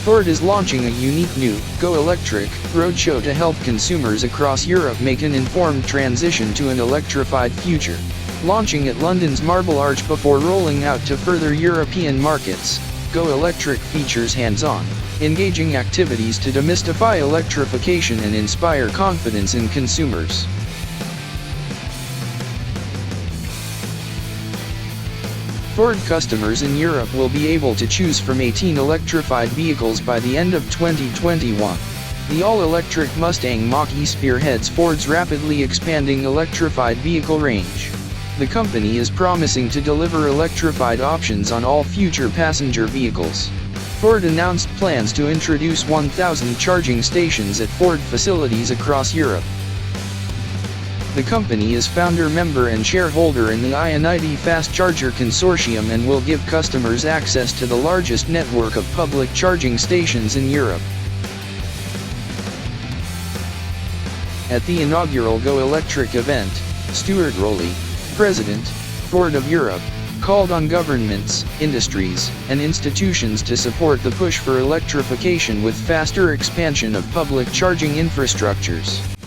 Ford is launching a unique new, Go Electric, roadshow to help consumers across Europe make an informed transition to an electrified future. Launching at London's Marble Arch before rolling out to further European markets, Go Electric features hands-on, engaging activities to demystify electrification and inspire confidence in consumers. Ford customers in Europe will be able to choose from 18 electrified vehicles by the end of 2021. The all-electric Mustang Mach-E spearheads Ford's rapidly expanding electrified vehicle range. The company is promising to deliver electrified options on all future passenger vehicles. Ford announced plans to introduce 1,000 charging stations at Ford facilities across Europe. The company is founder member and shareholder in the IONITY fast charger consortium and will give customers access to the largest network of public charging stations in Europe. At the inaugural Go Electric event, Stuart Rowley, President, Ford of Europe, called on governments, industries, and institutions to support the push for electrification with faster expansion of public charging infrastructures.